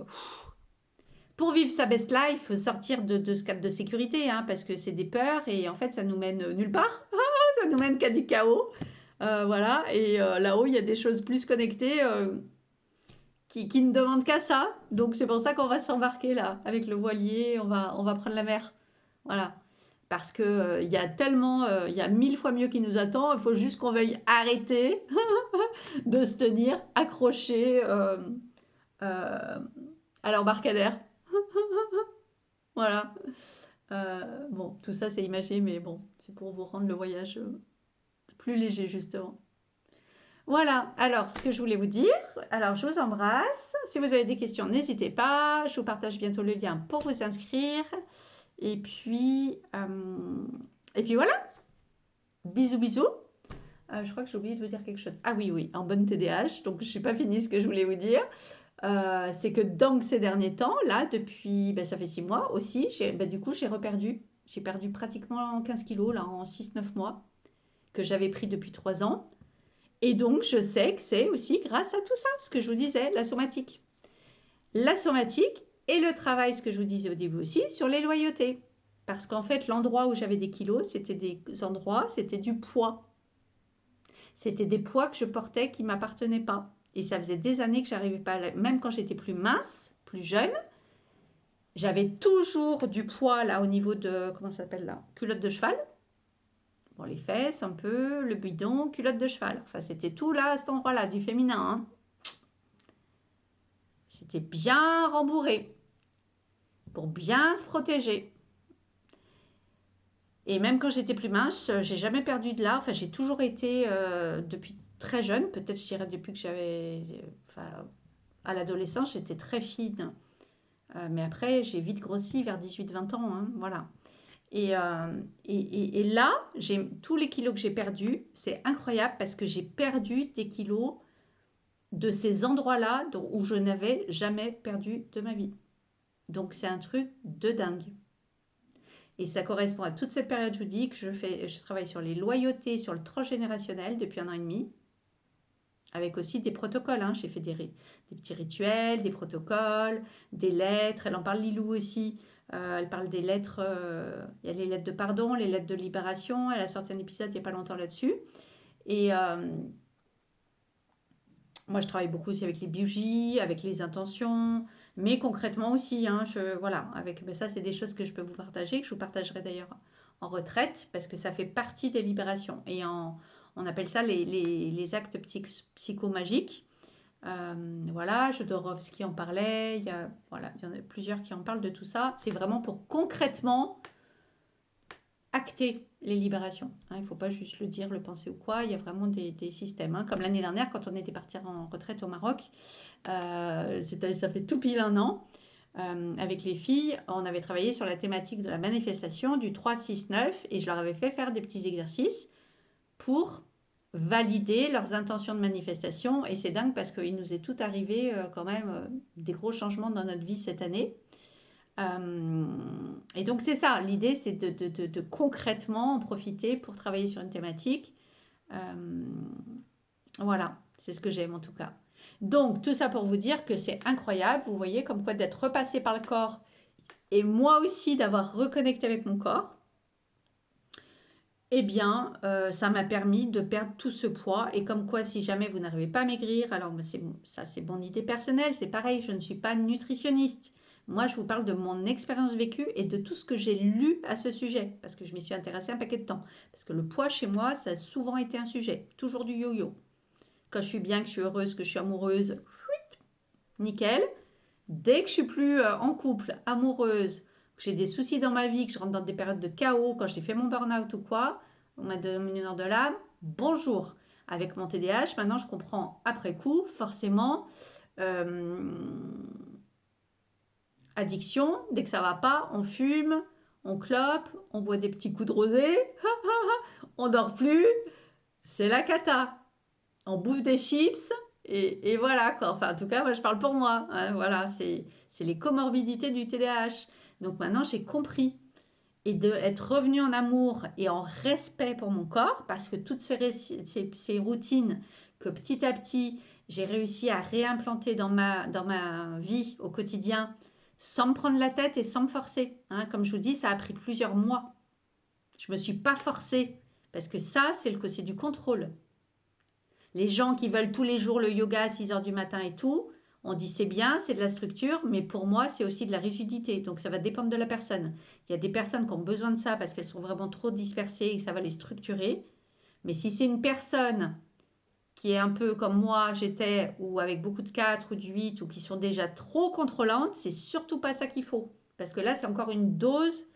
pour vivre sa best life, sortir de ce cadre de sécurité, hein, parce que c'est des peurs et en fait, ça nous mène nulle part. Ça nous mène qu'à du chaos. Voilà, et là-haut, il y a des choses plus connectées qui ne demandent qu'à ça. Donc, c'est pour ça qu'on va s'embarquer là, avec le voilier, on va prendre la mer. Voilà. Parce que il y a tellement, il y a 1000 fois mieux qui nous attend. Il faut juste qu'on veuille arrêter de se tenir accroché à l'embarcadère. Voilà. Bon, tout ça c'est imagé, mais bon, c'est pour vous rendre le voyage plus léger justement. Voilà, alors ce que je voulais vous dire, alors je vous embrasse. Si vous avez des questions, n'hésitez pas. Je vous partage bientôt le lien pour vous inscrire. Et puis voilà. Bisous, bisous. Je crois que j'ai oublié de vous dire quelque chose. Ah oui, en bonne TDAH, donc je n'ai pas fini ce que je voulais vous dire. C'est que donc ces derniers temps, là, depuis, ça fait 6 mois aussi, du coup, j'ai reperdu. J'ai perdu pratiquement 15 kilos là, en 6-9 mois, que j'avais pris depuis 3 ans. Et donc, je sais que c'est aussi grâce à tout ça, ce que je vous disais, la somatique. La somatique et le travail, ce que je vous disais au début aussi, sur les loyautés. Parce qu'en fait, l'endroit où j'avais des kilos, c'était des endroits, c'était du poids. C'était des poids que je portais qui ne m'appartenaient pas. Et ça faisait des années que j'arrivais pas à... Même quand j'étais plus mince, plus jeune, j'avais toujours du poids là au niveau de... Comment ça s'appelle là? Culotte de cheval. Bon, les fesses un peu, le bidon, culotte de cheval. Enfin, c'était tout là, à cet endroit-là, du féminin. Hein. C'était bien rembourré. Pour bien se protéger. Et même quand j'étais plus mince, j'ai jamais perdu de là. Enfin, j'ai toujours été, depuis très jeune, peut-être je dirais depuis que j'avais... Enfin, à l'adolescence, j'étais très fine. Mais après, j'ai vite grossi vers 18-20 ans, hein, voilà. Et là, tous les kilos que j'ai perdus, c'est incroyable parce que j'ai perdu des kilos de ces endroits-là où je n'avais jamais perdu de ma vie. Donc c'est un truc de dingue. Et ça correspond à toute cette période, je vous dis, que je travaille sur les loyautés, sur le transgénérationnel depuis 1 an et demi, avec aussi des protocoles. Hein. J'ai fait des petits rituels, des protocoles, des lettres. Elle en parle, Lilou aussi. Elle parle des lettres. Il y a les lettres de pardon, les lettres de libération. Elle a sorti un épisode il n'y a pas longtemps là-dessus. Et moi, je travaille beaucoup aussi avec les bougies, avec les intentions, mais concrètement aussi. Hein, voilà, mais ça, c'est des choses que je peux vous partager, que je vous partagerai d'ailleurs en retraite, parce que ça fait partie des libérations. Et on appelle ça les actes psychomagiques. Voilà, Jodorowsky en parlait, il y en a plusieurs qui en parlent de tout ça. C'est vraiment pour concrètement acter les libérations. Hein, il ne faut pas juste le dire, le penser ou quoi. Il y a vraiment des systèmes. Hein. Comme l'année dernière, quand on était parti en retraite au Maroc, ça fait tout pile 1 an. Avec les filles, on avait travaillé sur la thématique de la manifestation du 3, 6, 9 et je leur avais fait faire des petits exercices pour valider leurs intentions de manifestation. Et c'est dingue parce qu'il nous est tout arrivé quand même des gros changements dans notre vie cette année. Et donc c'est ça, l'idée c'est de concrètement en profiter pour travailler sur une thématique. Voilà, c'est ce que j'aime en tout cas. Donc tout ça pour vous dire que c'est incroyable, vous voyez comme quoi d'être repassé par le corps et moi aussi d'avoir reconnecté avec mon corps. Eh bien, ça m'a permis de perdre tout ce poids. Et comme quoi, si jamais vous n'arrivez pas à maigrir, alors ça c'est mon idée personnelle, c'est pareil, je ne suis pas nutritionniste. Moi, je vous parle de mon expérience vécue et de tout ce que j'ai lu à ce sujet, parce que je m'y suis intéressée un paquet de temps. Parce que le poids chez moi, ça a souvent été un sujet, toujours du yo-yo. Quand je suis bien, que je suis heureuse, que je suis amoureuse, nickel. Dès que je suis plus en couple, amoureuse, que j'ai des soucis dans ma vie, que je rentre dans des périodes de chaos, quand j'ai fait mon burn-out ou quoi, on m'a donné une heure de l'âme, bonjour. Avec mon TDAH, maintenant je comprends après coup, forcément, addiction, dès que ça va pas, on fume, on clope, on boit des petits coups de rosée, on dort plus, c'est la cata. On bouffe des chips et voilà quoi. Enfin, en tout cas, moi je parle pour moi. Hein, voilà, c'est les comorbidités du TDAH. Donc maintenant, j'ai compris. Et d'être revenu en amour et en respect pour mon corps, parce que toutes ces routines que petit à petit, j'ai réussi à réimplanter dans ma vie au quotidien, sans me prendre la tête et sans me forcer. Hein, comme je vous dis, ça a pris plusieurs mois. Je ne me suis pas forcée, parce que ça, c'est du contrôle. Les gens qui veulent tous les jours le yoga à 6 heures du matin et tout, on dit c'est bien, c'est de la structure, mais pour moi, c'est aussi de la rigidité. Donc, ça va dépendre de la personne. Il y a des personnes qui ont besoin de ça parce qu'elles sont vraiment trop dispersées et que ça va les structurer. Mais si c'est une personne qui est un peu comme moi, j'étais, ou avec beaucoup de 4 ou de 8, ou qui sont déjà trop contrôlantes, c'est surtout pas ça qu'il faut. Parce que là, c'est encore une dose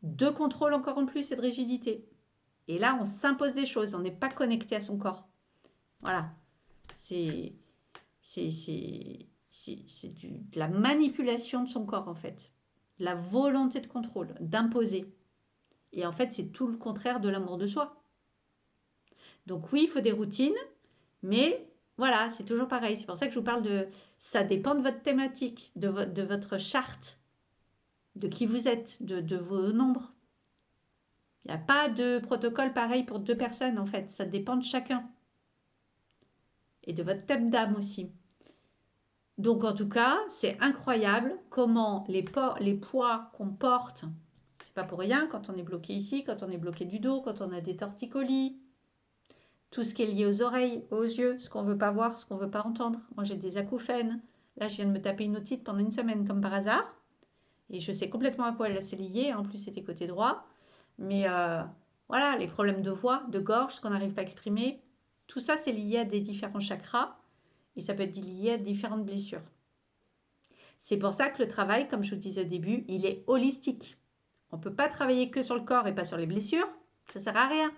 de contrôle encore en plus et de rigidité. Et là, on s'impose des choses, on n'est pas connecté à son corps. Voilà, c'est de la manipulation de son corps en fait, de la volonté de contrôle, d'imposer. Et en fait, c'est tout le contraire de l'amour de soi. Donc oui, il faut des routines, mais voilà, c'est toujours pareil. C'est pour ça que je vous parle de... Ça dépend de votre thématique, de votre charte, de qui vous êtes, de vos nombres. Il n'y a pas de protocole pareil pour 2 personnes en fait, ça dépend de chacun. Et de votre thème d'âme aussi. Donc en tout cas, c'est incroyable comment les poids qu'on porte, c'est pas pour rien quand on est bloqué ici, quand on est bloqué du dos, quand on a des torticolis, tout ce qui est lié aux oreilles, aux yeux, ce qu'on veut pas voir, ce qu'on veut pas entendre. Moi j'ai des acouphènes. Là je viens de me taper une otite pendant 1 semaine comme par hasard. Et je sais complètement à quoi elle s'est liée. En plus c'était côté droit. Mais voilà, les problèmes de voix, de gorge, ce qu'on n'arrive pas à exprimer, tout ça c'est lié à des différents chakras. Et ça peut être lié à différentes blessures. C'est pour ça que le travail, comme je vous disais au début, il est holistique. On ne peut pas travailler que sur le corps et pas sur les blessures. Ça ne sert à rien.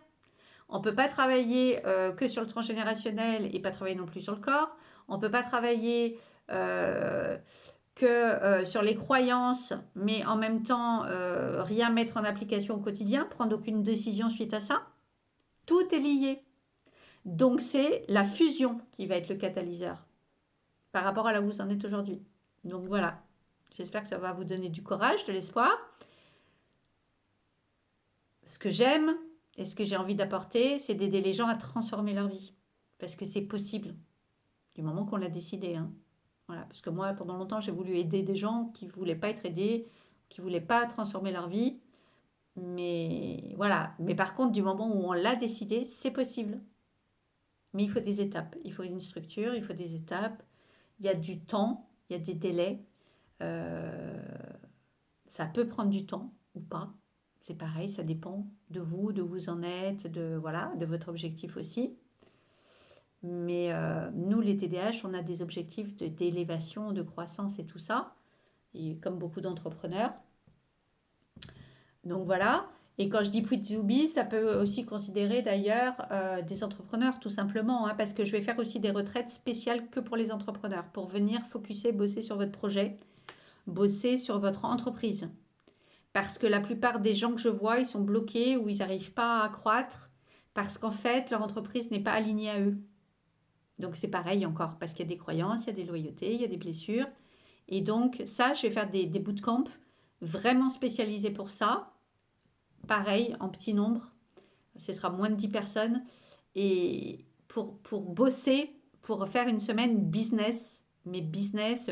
On ne peut pas travailler que sur le transgénérationnel et pas travailler non plus sur le corps. On ne peut pas travailler que sur les croyances, mais en même temps rien mettre en application au quotidien, prendre aucune décision suite à ça. Tout est lié. Donc c'est la fusion qui va être le catalyseur par rapport à là où vous en êtes aujourd'hui. Donc voilà, j'espère que ça va vous donner du courage, de l'espoir. Ce que j'aime et ce que j'ai envie d'apporter, c'est d'aider les gens à transformer leur vie. Parce que c'est possible, du moment qu'on l'a décidé. Hein. Voilà, parce que moi, pendant longtemps, j'ai voulu aider des gens qui ne voulaient pas être aidés, qui ne voulaient pas transformer leur vie. Mais voilà, mais par contre, du moment où on l'a décidé, c'est possible. Mais il faut des étapes, il faut une structure, il faut des étapes. Il y a du temps, il y a des délais. Euh, ça peut prendre du temps ou pas. C'est pareil, ça dépend de vous, de où vous en êtes, de, voilà, de votre objectif aussi. Mais nous, les TDAH, on a des objectifs d'élévation, de croissance et tout ça, et comme beaucoup d'entrepreneurs. Donc voilà. Et quand je dis Pwitzubi, ça peut aussi considérer d'ailleurs des entrepreneurs, tout simplement, hein, parce que je vais faire aussi des retraites spéciales que pour les entrepreneurs, pour venir focuser, bosser sur votre projet, bosser sur votre entreprise. Parce que la plupart des gens que je vois, ils sont bloqués ou ils n'arrivent pas à croître parce qu'en fait, leur entreprise n'est pas alignée à eux. Donc c'est pareil encore, parce qu'il y a des croyances, il y a des loyautés, il y a des blessures. Et donc ça, je vais faire des bootcamps vraiment spécialisés pour ça. Pareil, en petit nombre, ce sera moins de 10 personnes. Et pour bosser, pour faire une semaine business, mais business,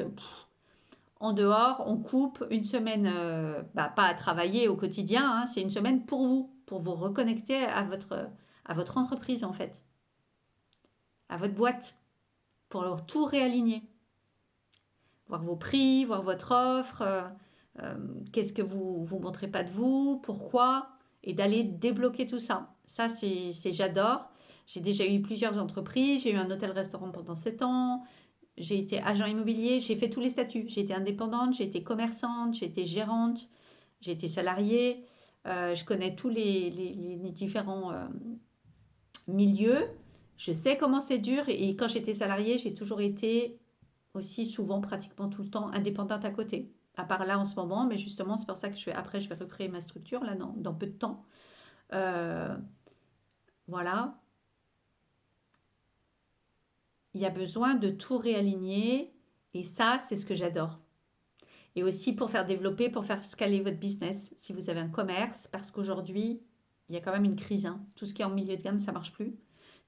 en dehors, on coupe une semaine, pas à travailler au quotidien, hein, c'est une semaine pour vous reconnecter à votre entreprise en fait, à votre boîte, pour tout réaligner. Voir vos prix, voir votre offre, qu'est-ce que vous ne montrez pas de vous, pourquoi, et d'aller débloquer tout ça. Ça, j'adore. J'ai déjà eu plusieurs entreprises, j'ai eu un hôtel-restaurant pendant 7 ans, j'ai été agent immobilier, j'ai fait tous les statuts. J'ai été indépendante, j'ai été commerçante, j'ai été gérante, j'ai été salariée. Je connais tous les différents milieux. Je sais comment c'est dur et quand j'étais salariée, j'ai toujours été aussi souvent, pratiquement tout le temps, indépendante à côté. À part là en ce moment, mais justement, c'est pour ça que après, je vais recréer ma structure là dans peu de temps. Euh, voilà. Il y a besoin de tout réaligner et ça, c'est ce que j'adore. Et aussi pour faire développer, pour faire scaler votre business, si vous avez un commerce, parce qu'aujourd'hui, il y a quand même une crise. Hein. Tout ce qui est en milieu de gamme, ça ne marche plus.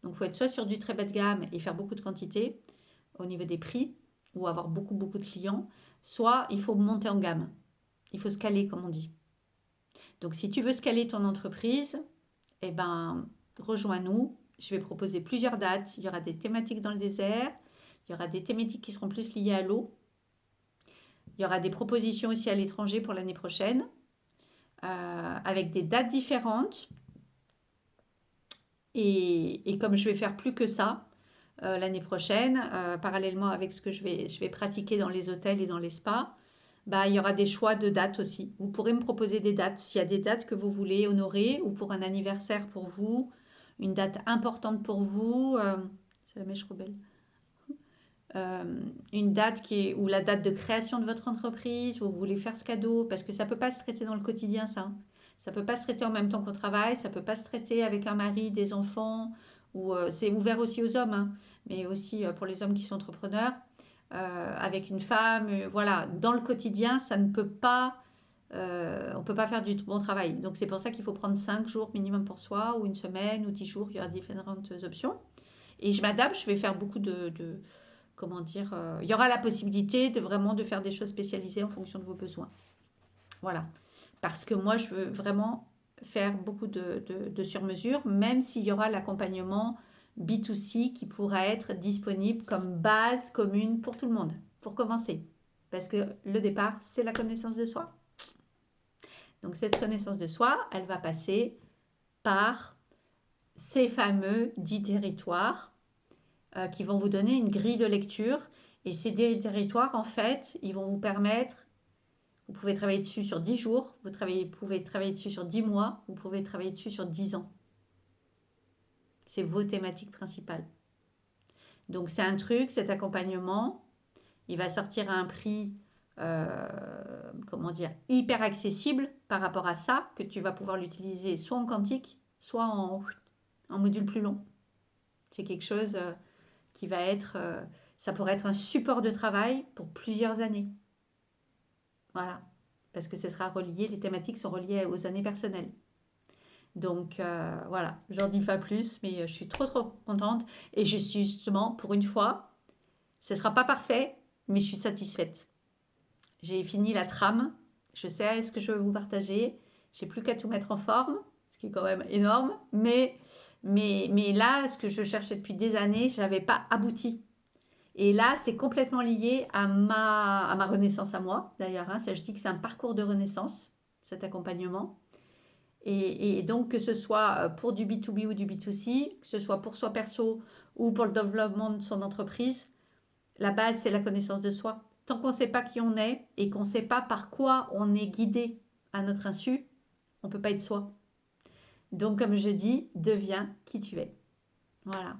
Donc, il faut être soit sur du très bas de gamme et faire beaucoup de quantité au niveau des prix, ou avoir beaucoup, beaucoup de clients, soit il faut monter en gamme. Il faut scaler, comme on dit. Donc, si tu veux scaler ton entreprise, eh ben, rejoins-nous. Je vais proposer plusieurs dates. Il y aura des thématiques dans le désert. Il y aura des thématiques qui seront plus liées à l'eau. Il y aura des propositions aussi à l'étranger pour l'année prochaine, avec des dates différentes. Et comme je vais faire plus que ça l'année prochaine, parallèlement avec ce que je vais pratiquer dans les hôtels et dans les spas, bah, il y aura des choix de dates aussi. Vous pourrez me proposer des dates. S'il y a des dates que vous voulez honorer ou pour un anniversaire pour vous, une date importante pour vous, c'est la mèche rebelle. Une date ou la date de création de votre entreprise, où vous voulez faire ce cadeau, parce que ça ne peut pas se traiter dans le quotidien, ça. Ça ne peut pas se traiter en même temps qu'on travaille, ça ne peut pas se traiter avec un mari, des enfants, ou c'est ouvert aussi aux hommes, hein, mais aussi pour les hommes qui sont entrepreneurs, avec une femme, voilà. Dans le quotidien, ça ne peut pas, on ne peut pas faire du bon travail. Donc c'est pour ça qu'il faut prendre 5 jours minimum pour soi, ou une semaine, ou 10 jours, il y aura différentes options. Et je m'adapte, je vais faire beaucoup comment dire, il y aura la possibilité de vraiment de faire des choses spécialisées en fonction de vos besoins. Voilà. Parce que moi, je veux vraiment faire beaucoup de sur-mesure, même s'il y aura l'accompagnement B2C qui pourra être disponible comme base commune pour tout le monde, pour commencer. Parce que le départ, c'est la connaissance de soi. Donc cette connaissance de soi, elle va passer par ces fameux 10 territoires qui vont vous donner une grille de lecture. Et ces territoires, en fait, ils vont vous permettre, vous pouvez travailler dessus sur 10 jours, vous pouvez travailler dessus sur 10 mois, vous pouvez travailler dessus sur 10 ans. C'est vos thématiques principales. Donc, c'est un truc, cet accompagnement, il va sortir à un prix, comment dire, hyper accessible par rapport à ça, que tu vas pouvoir l'utiliser soit en quantique, soit en module plus long. C'est quelque chose qui va être, ça pourrait être un support de travail pour plusieurs années. Voilà, parce que ce sera relié, les thématiques sont reliées aux années personnelles. Donc voilà, j'en dis pas plus, mais je suis trop contente. Et je suis justement, pour une fois, ce ne sera pas parfait, mais je suis satisfaite. J'ai fini la trame, je sais ce que je veux vous partager, j'ai plus qu'à tout mettre en forme, ce qui est quand même énorme, mais là, ce que je cherchais depuis des années, je n'avais pas abouti. Et là, c'est complètement lié à ma renaissance à moi, d'ailleurs. Hein. Ça, je dis que c'est un parcours de renaissance, cet accompagnement. Et donc, que ce soit pour du B2B ou du B2C, que ce soit pour soi perso ou pour le développement de son entreprise, la base, c'est la connaissance de soi. Tant qu'on ne sait pas qui on est et qu'on ne sait pas par quoi on est guidé à notre insu, on ne peut pas être soi. Donc, comme je dis, deviens qui tu es. Voilà.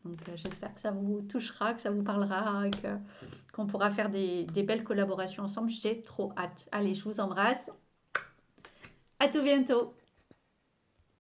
Donc, j'espère que ça vous touchera, que ça vous parlera, qu'on pourra faire des belles collaborations ensemble. J'ai trop hâte. Allez, je vous embrasse. À tout bientôt.